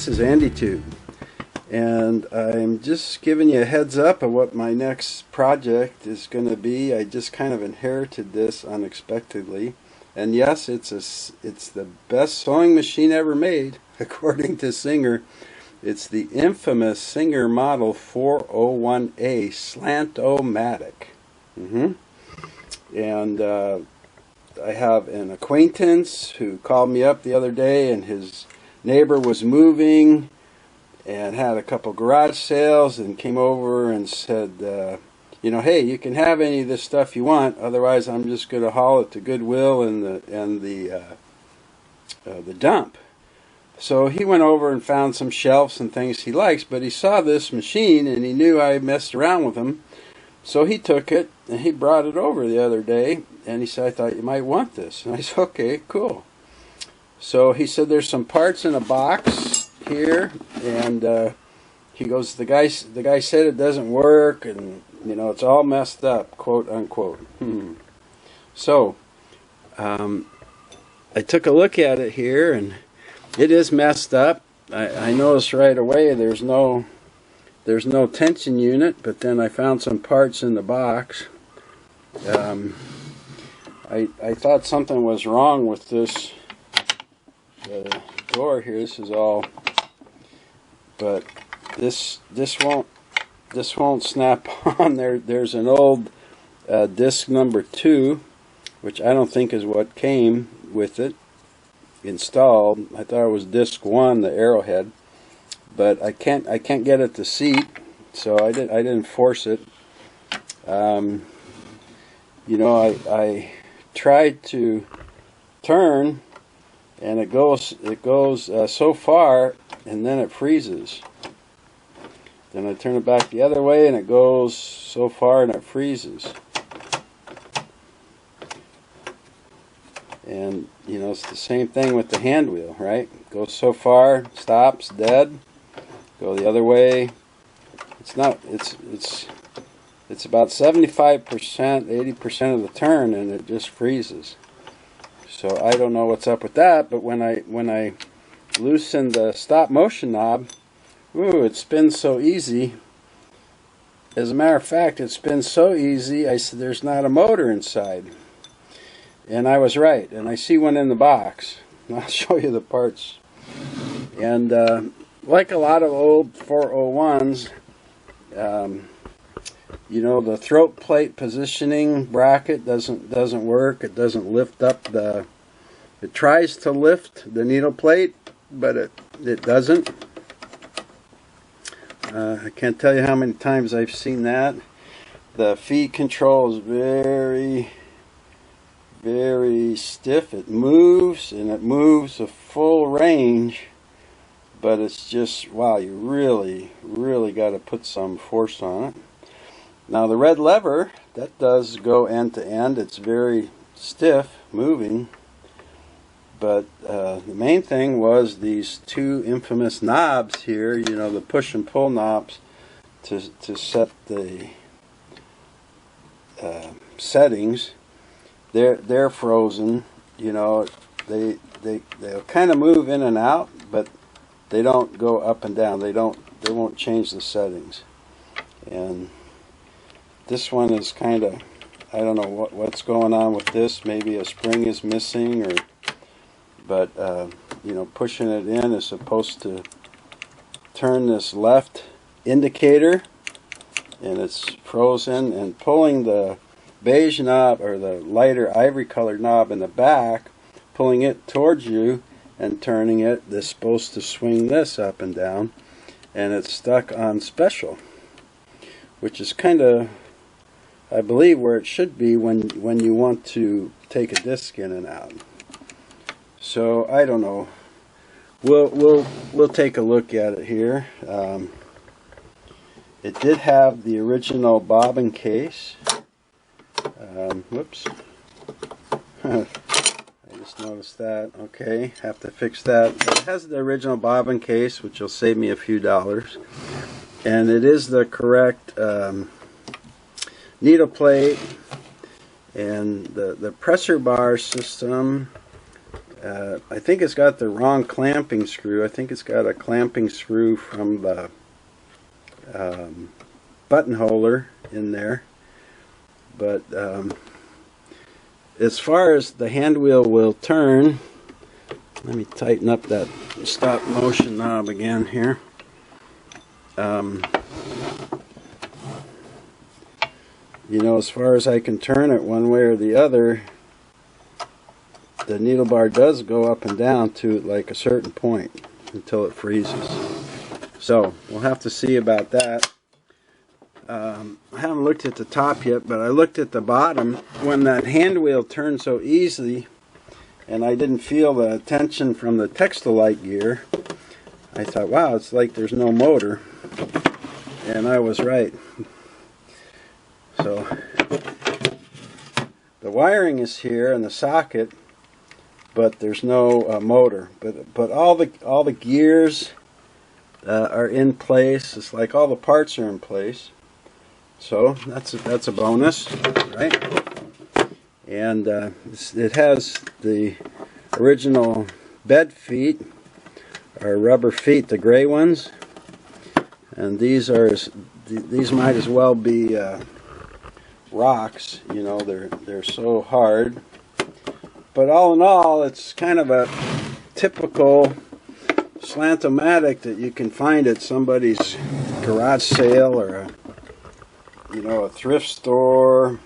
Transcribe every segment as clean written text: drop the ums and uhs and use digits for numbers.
this is Andy Tube, and I'm just giving you a heads up of what my next project is going to be. I just kind of inherited this unexpectedly, and yes, it's the best sewing machine ever made, according to Singer. It's the infamous Singer Model 401A Slant-O-Matic. And I have an acquaintance who called me up the other day, and his neighbor was moving and had a couple garage sales and came over and said, hey, you can have any of this stuff you want, otherwise I'm just going to haul it to Goodwill and the dump. So he went over and found some shelves and things he likes, but he saw this machine and he knew I messed around with him. So he took it and he brought it over the other day and he said, I thought you might want this. And I said, okay, cool. So he said there's some parts in a box here, and he goes, the guy said it doesn't work, and it's all messed up, quote unquote. So I took a look at it here, and it is messed up. I noticed right away there's no tension unit, but then I found some parts in the box. I thought something was wrong with this door here. This is all, but this won't snap on. There's an old disc number 2, which I don't think is what came with it installed. I thought it was disc 1, the arrowhead, but I can't get it to seat, so I didn't force it. I tried to turn, and it goes so far, and then it freezes. Then I turn it back the other way, and it goes so far, and it freezes. And it's the same thing with the hand wheel, right? Goes so far, stops, dead. Go the other way. It's about 75%, 80% of the turn, and it just freezes. So I don't know what's up with that, but when I loosen the stop motion knob, ooh, it spins so easy. As a matter of fact, it spins so easy, I said there's not a motor inside. And I was right, and I see one in the box. I'll show you the parts. And like a lot of old 401s, the throat plate positioning bracket doesn't work. It doesn't lift up it tries to lift the needle plate, but it doesn't. I can't tell you how many times I've seen that. The feed control is very, very stiff. It moves, and it moves a full range, but it's just, wow, you really, really got to put some force on it. Now the red lever, that does go end to end. It's very stiff, moving. But the main thing was these 2 infamous knobs here, the push and pull knobs to set the settings. They're frozen. They'll kind of move in and out, but they don't go up and down. They won't change the settings. And this one is kind of, I don't know what's going on with this. Maybe a spring is missing, but pushing it in is supposed to turn this left indicator, and it's frozen. And pulling the beige knob, or the lighter ivory colored knob in the back, pulling it towards you and turning it, this is supposed to swing this up and down, and it's stuck on special, which is kind of, I believe, where it should be when you want to take a disc in and out. So I don't know. We'll take a look at it here. It did have the original bobbin case. Whoops. I just noticed that. Okay, have to fix that. But it has the original bobbin case, which will save me a few dollars. And it is the correct needle plate, and the pressure bar system I think it's got the wrong clamping screw. I think it's got a clamping screw from the button holder in there. But as far as the hand wheel will turn, let me tighten up that stop motion knob again here. You know, as far as I can turn it one way or the other, the needle bar does go up and down to like a certain point until it freezes. So we'll have to see about that. I haven't looked at the top yet, but I looked at the bottom. When that hand wheel turned so easily and I didn't feel the tension from the Textilite gear, I thought, wow, it's like there's no motor. And I was right. So the wiring is here in the socket, but there's no motor. But all the gears are in place. It's like all the parts are in place. So that's a bonus, right? And it has the original bed feet, or rubber feet, the gray ones. And these might as well be rocks. You know, they're so hard. But all in all, it's kind of a typical Slant-O-Matic that you can find at somebody's garage sale or a thrift store,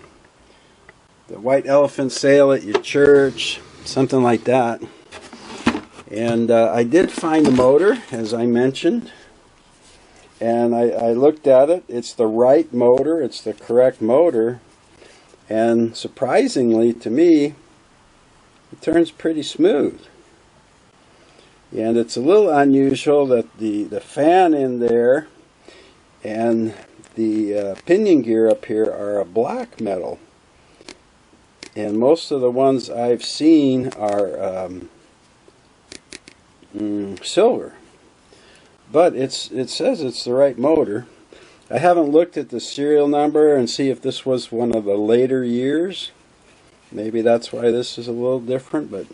the white elephant sale at your church, something like that. And I did find the motor, as I mentioned, and I looked at it. It's the right motor, it's the correct motor, and surprisingly to me, it turns pretty smooth. And it's a little unusual that the fan in there and the pinion gear up here are a black metal. And most of the ones I've seen are silver. But it says it's the right motor. I haven't looked at the serial number and see if this was one of the later years. Maybe that's why this is a little different, but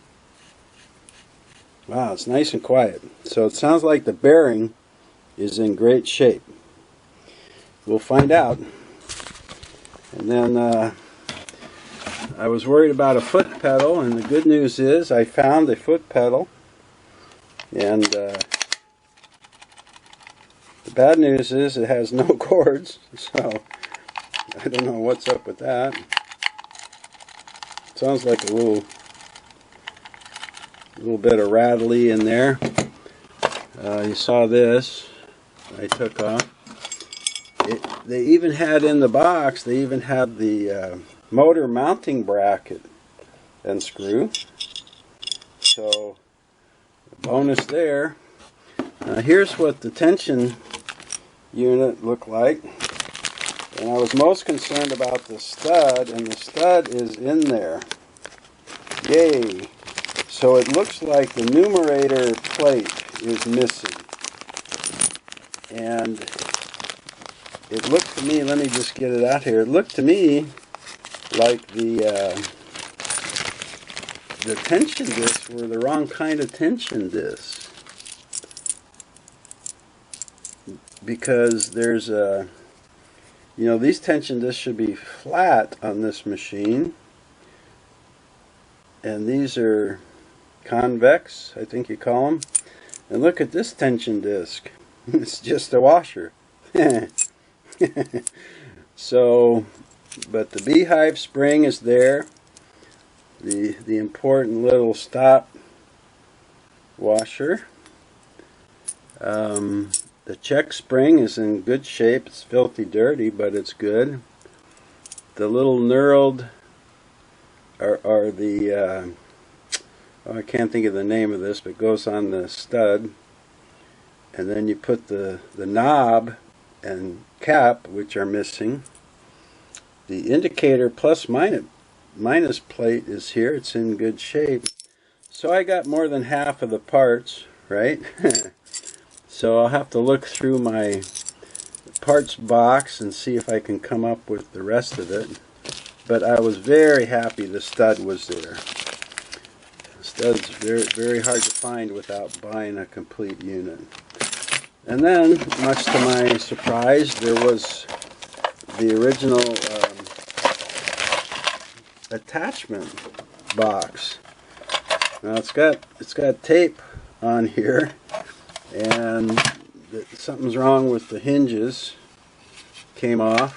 wow, it's nice and quiet. So it sounds like the bearing is in great shape. We'll find out. And then I was worried about a foot pedal, and the good news is I found a foot pedal. And the bad news is it has no cords, so I don't know what's up with that. It sounds like a little bit of rattly in there. You saw this I took off. They even had in the box, they even had the motor mounting bracket and screw. So, bonus there. Here's what the tension unit looked like. And I was most concerned about the stud, and the stud is in there. Yay! So it looks like the numerator plate is missing. And it looked to me, let me just get it out here, it looked to me like the tension discs were the wrong kind of tension discs. Because there's these tension discs should be flat on this machine. And these are convex, I think you call them. And look at this tension disc. It's just a washer. So, but the beehive spring is there. The important little stop washer. The check spring is in good shape. It's filthy dirty, but it's good. The little knurled are the I can't think of the name of this, but it goes on the stud, and then you put the knob and cap, which are missing. The indicator plus minus plate is here. It's in good shape. So I got more than half of the parts, right? So I'll have to look through my parts box and see if I can come up with the rest of it. But I was very happy the stud was there. That's very, very hard to find without buying a complete unit. And then, much to my surprise, there was the original attachment box. Now it's got tape on here, and something's wrong with the hinges. Came off,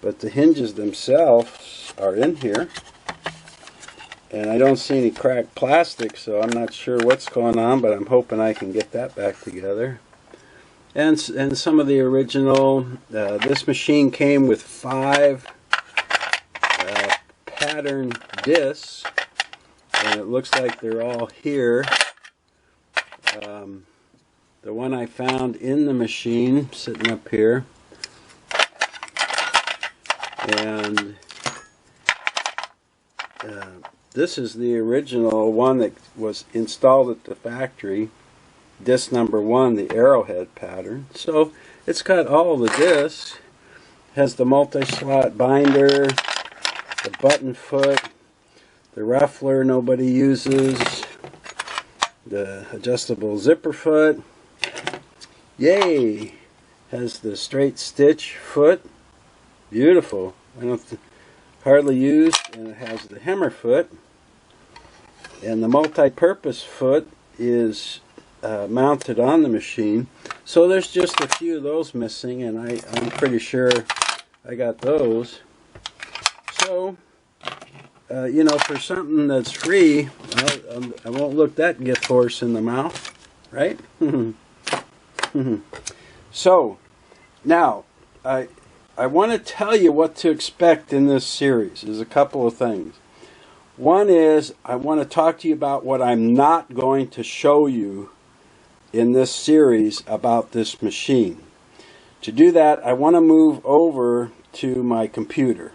but the hinges themselves are in here, and I don't see any cracked plastic, so I'm not sure what's going on, but I'm hoping I can get that back together. And some of the original, this machine came with 5 pattern discs, and it looks like they're all here. The one I found in the machine, sitting up here, and this is the original one that was installed at the factory. Disc number 1, the arrowhead pattern. So it's got all the discs. Has the multi-slot binder, the button foot, the ruffler nobody uses, the adjustable zipper foot. Yay! Has the straight stitch foot. Beautiful. Hardly used, and it has the hammer foot. And the multi-purpose foot is mounted on the machine. So there's just a few of those missing, and I'm pretty sure I got those. So, you know, for something that's free, I won't look that gift horse in the mouth, right? So, now, I want to tell you what to expect in this series. There's a couple of things. One is, I want to talk to you about what I'm not going to show you in this series about this machine. To do that, I want to move over to my computer.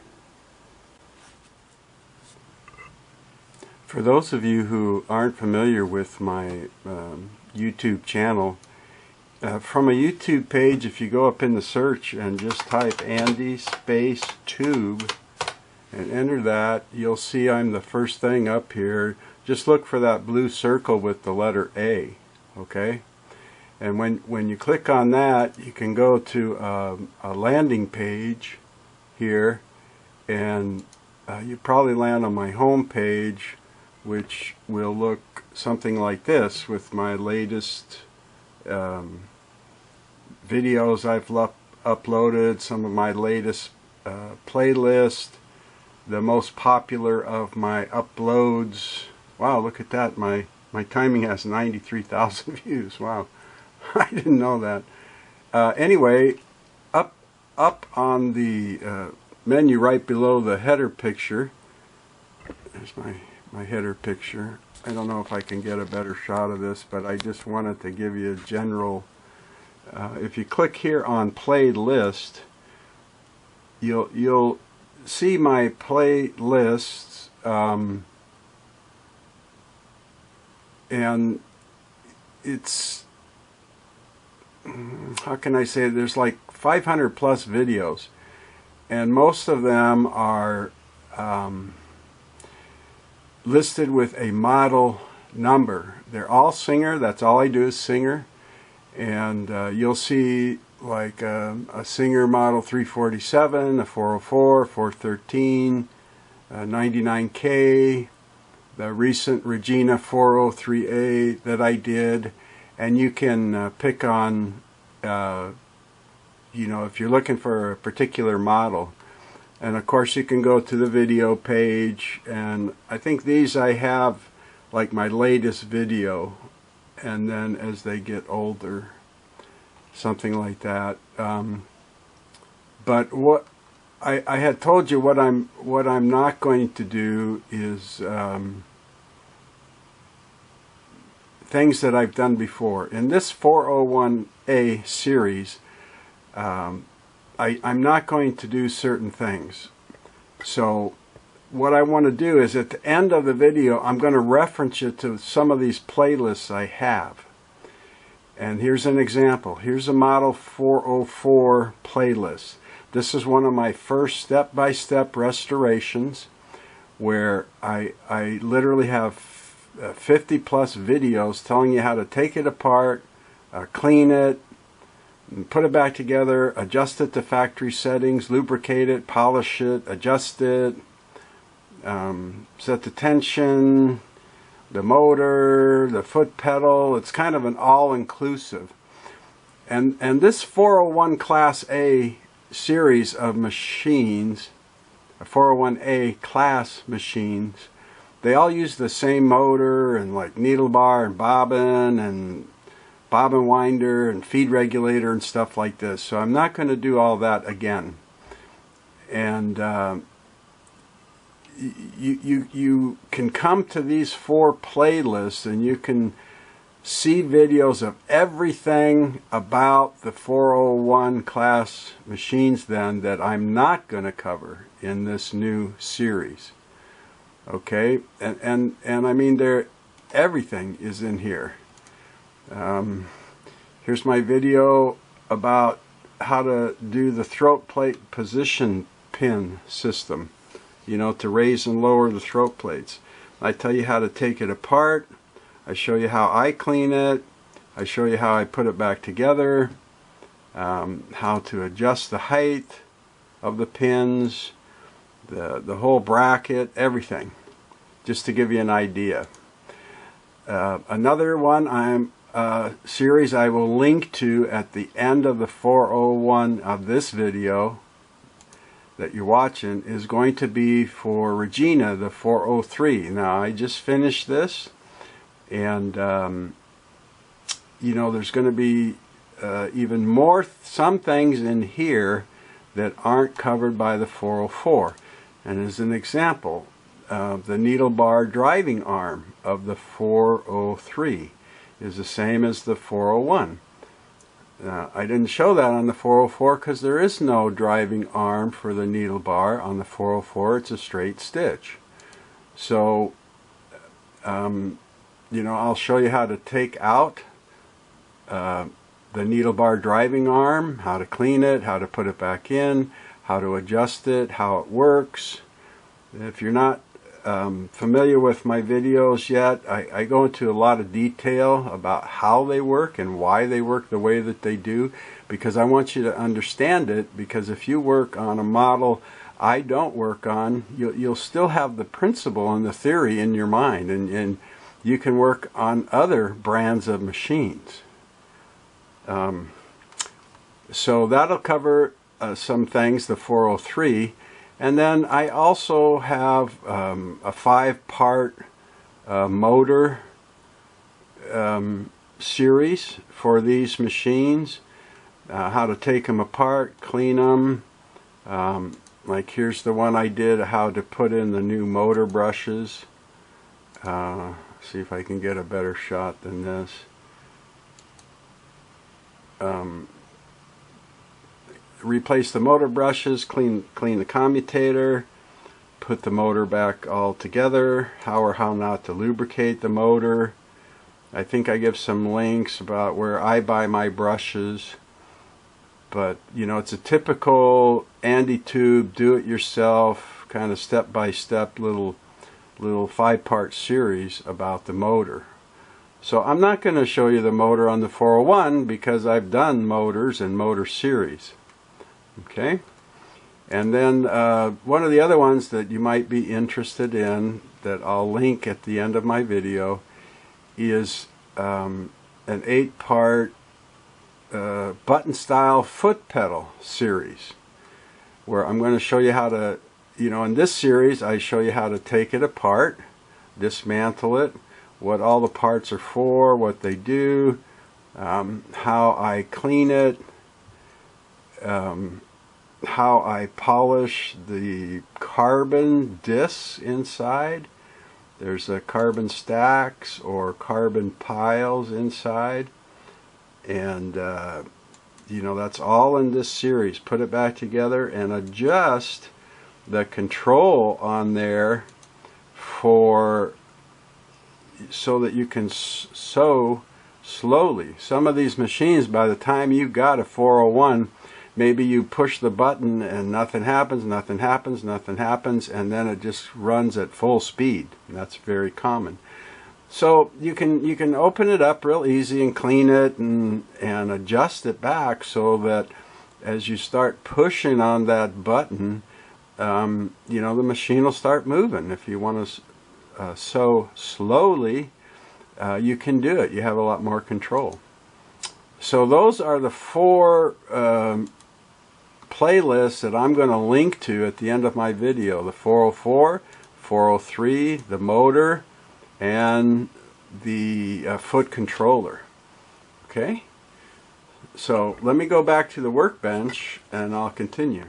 For those of you who aren't familiar with my YouTube channel, from a YouTube page, if you go up in the search and just type Andy space tube and enter that, you'll see I'm the first thing up here. Just look for that blue circle with the letter A, okay? And when you click on that, you can go to a landing page here, and you probably land on my home page, which will look something like this with my latest videos I've uploaded, some of my latest playlist, the most popular of my uploads. Wow, look at that. My timing has 93,000 views. Wow. I didn't know that. Anyway, up on the menu right below the header picture, there's my header picture. I don't know if I can get a better shot of this, but I just wanted to give you a general. If you click here on playlist, you'll see my playlists, and it's, how can I say, there's like 500 plus videos, and most of them are listed with a model number. They're all Singer. That's all I do is Singer. And you'll see like a Singer model 347, a 404, 413, 99K, the recent Regina 403A that I did. And you can pick on, you know, if you're looking for a particular model. And of course you can go to the video page, and I think these I have like my latest video, and then as they get older, something like that. But what I had told you, what I'm not going to do is things that I've done before. In this 401A series, I'm not going to do certain things. So what I want to do is at the end of the video, I'm going to reference you to some of these playlists I have. And here's an example. Here's a Model 404 playlist. This is one of my first step-by-step restorations, where I literally have 50 plus videos telling you how to take it apart, clean it, put it back together, adjust it to factory settings, lubricate it, polish it, adjust it, set the tension, the motor, the foot pedal. It's kind of an all-inclusive. And this 401 Class A series of machines, 401A class machines, they all use the same motor and like needle bar and bobbin winder and feed regulator and stuff like this. So I'm not going to do all that again. And you can come to these 4 playlists and you can see videos of everything about the 401 class machines then that I'm not going to cover in this new series. Okay, and I mean, everything is in here. Here's my video about how to do the throat plate position pin system, you know, to raise and lower the throat plates. I tell you how to take it apart. I show you how I clean it. I show you how I put it back together, how to adjust the height of the pins, the whole bracket, everything, just to give you an idea. Another one series I will link to at the end of the 401 of this video that you're watching is going to be for Regina, the 403. Now, I just finished this, and you know, there's going to be even more, some things in here that aren't covered by the 404. And as an example, the needle bar driving arm of the 403 is the same as the 401. I didn't show that on the 404 because there is no driving arm for the needle bar on the 404. It's a straight stitch. So, you know, I'll show you how to take out the needle bar driving arm, how to clean it, how to put it back in, how to adjust it, how it works. If you're not familiar with my videos yet, I go into a lot of detail about how they work and why they work the way that they do, because I want you to understand it. Because if you work on a model I don't work on, you'll still have the principle and the theory in your mind, and you can work on other brands of machines. So that'll cover some things, the 403. And then I also have a 5-part motor series for these machines, how to take them apart, clean them. Like here's the one I did, how to put in the new motor brushes. See if I can get a better shot than this. Replace the motor brushes, clean the commutator, put the motor back all together, how or how not to lubricate the motor. I think I give some links about where I buy my brushes, but you know, it's a typical Andy Tube do-it-yourself kind of step-by-step little 5-part series about the motor. So I'm not going to show you the motor on the 401 because I've done motors and motor series. Okay, and then one of the other ones that you might be interested in that I'll link at the end of my video is an 8-part button style foot pedal series, where I'm going to show you how to, you know, in this series I show you how to take it apart, dismantle it, what all the parts are for, what they do, how I clean it, how I polish the carbon discs inside. There's carbon stacks or carbon piles inside, and you know, that's all in this series. Put it back together and adjust the control on there so that you can sew slowly. Some of these machines, by the time you've got a 401, maybe you push the button and nothing happens, nothing happens, nothing happens, and then it just runs at full speed. And that's very common. So you can open it up real easy and clean it and adjust it back so that as you start pushing on that button, you know, the machine will start moving. If you want to sew slowly, you can do it. You have a lot more control. So those are the 4 playlists that I'm going to link to at the end of my video. The 404, 403, the motor, and the foot controller. Okay? So let me go back to the workbench and I'll continue.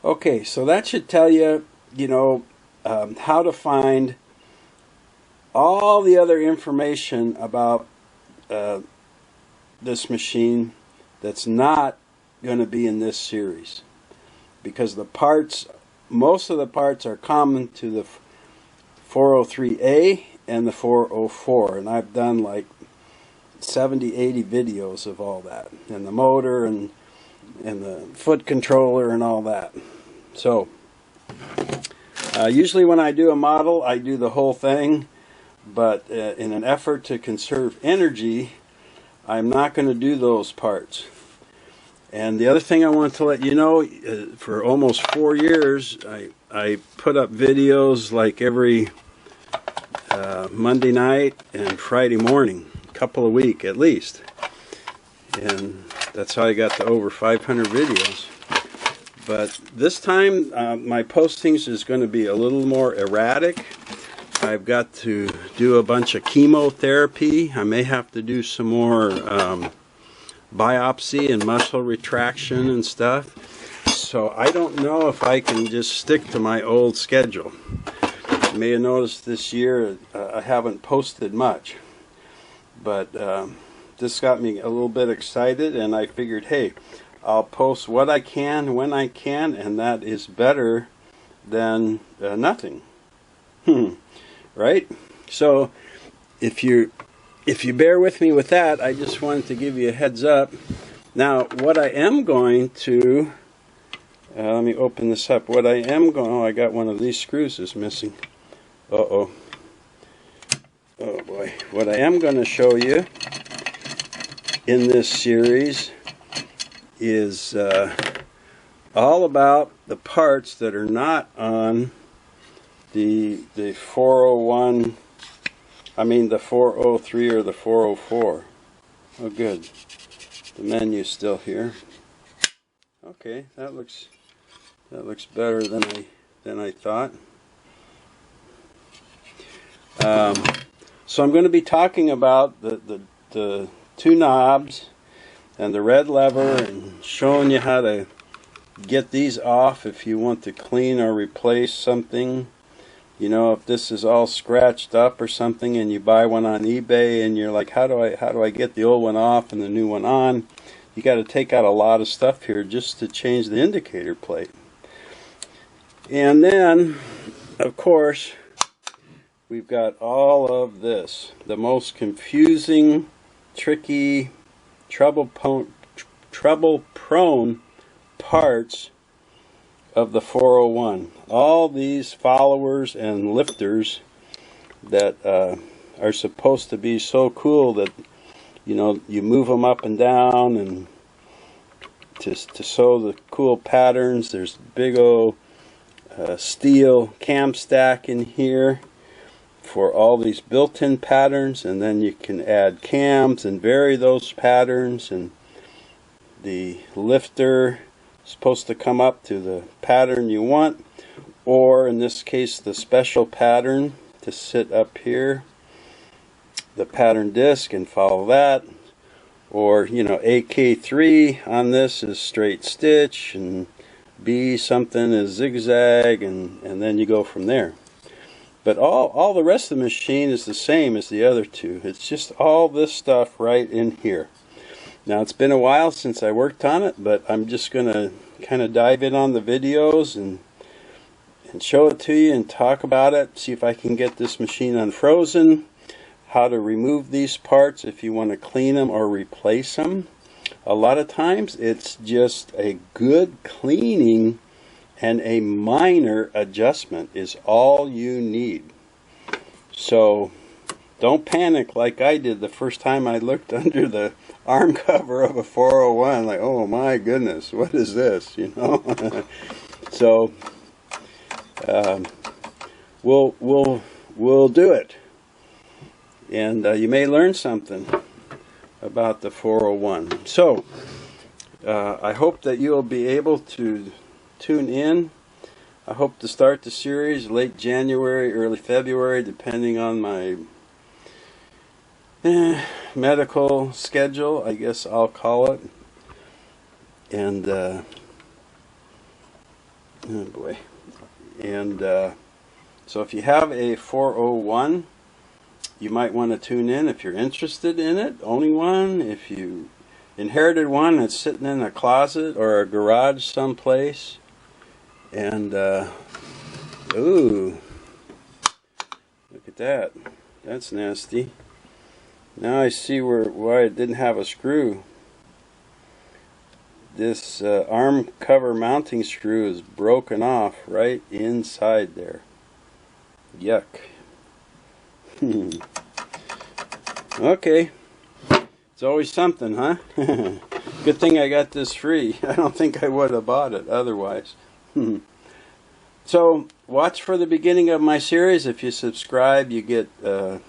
Okay, so that should tell you, you know, how to find all the other information about this machine that's not going to be in this series, because the parts, most of the parts are common to the 403A and the 404, and I've done like 70-80 videos of all that, and the motor and the foot controller and all that. So usually when I do a model, I do the whole thing, but in an effort to conserve energy, I'm not going to do those parts. And the other thing I want to let you know, for almost 4 years, I put up videos like every Monday night and Friday morning, a couple a week at least. And that's how I got to over 500 videos. But this time, my postings is going to be a little more erratic. I've got to do a bunch of chemotherapy. I may have to do some more biopsy and muscle retraction and stuff. So I don't know if I can just stick to my old schedule. You may have noticed this year I haven't posted much. But this got me a little bit excited, and I figured, hey, I'll post what I can when I can, and that is better than nothing. Right? So if you bear with me with that, I just wanted to give you a heads up. Now, what I am going to, let me open this up. What I am going, oh, I got one of these screws is missing. Uh-oh. Oh boy. What I am going to show you in this series is all about the parts that are not on the 401, I mean the 403 or the 404. Oh good. The menu's still here. Okay, that looks better than I thought. So I'm going to be talking about the 2 knobs and the red lever, and showing you how to get these off if you want to clean or replace something. You know, if this is all scratched up or something and you buy one on eBay and you're like, how do I get the old one off and the new one on? You got to take out a lot of stuff here just to change the indicator plate. And then, of course, we've got all of this, the most confusing, tricky, trouble-prone parts of the 401. All these followers and lifters that are supposed to be so cool that, you know, you move them up and down and to sew the cool patterns. There's big old steel cam stack in here for all these built-in patterns, and then you can add cams and vary those patterns, and the lifter is supposed to come up to the pattern you want, or in this case the special pattern to sit up here, the pattern disc, and follow that. Or, you know, AK3 on this is straight stitch, and B something is zigzag, and then you go from there. But all the rest of the machine is the same as the other two. It's just all this stuff right in here. Now, it's been a while since I worked on it, but I'm just going to kind of dive in on the videos and show it to you and talk about it, see if I can get this machine unfrozen, how to remove these parts if you want to clean them or replace them. A lot of times it's just a good cleaning and a minor adjustment is all you need. So don't panic like I did the first time I looked under the arm cover of a 401. Like, oh my goodness, what is this? You know. So we'll do it, and you may learn something about the 401. So I hope that you'll be able to tune in. I hope to start the series late January, early February, depending on my medical schedule, I guess I'll call it. And oh boy. And so if you have a 401, you might want to tune in if you're interested in it, owning one. If you inherited one that's sitting in a closet or a garage someplace. And ooh, look at that. That's nasty. Now I see why it didn't have a screw. This arm cover mounting screw is broken off right inside there. Yuck. Okay. It's always something, huh? Good thing I got this free. I don't think I would have bought it otherwise. So watch for the beginning of my series. If you subscribe, you get a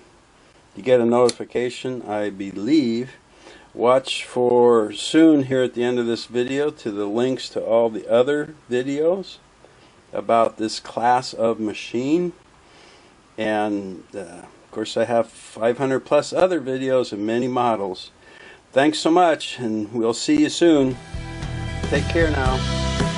notification, I believe. Watch for soon here at the end of this video to the links to all the other videos about this class of machine. And of course I have 500 plus other videos and many models. Thanks so much, and we'll see you soon. Take care now.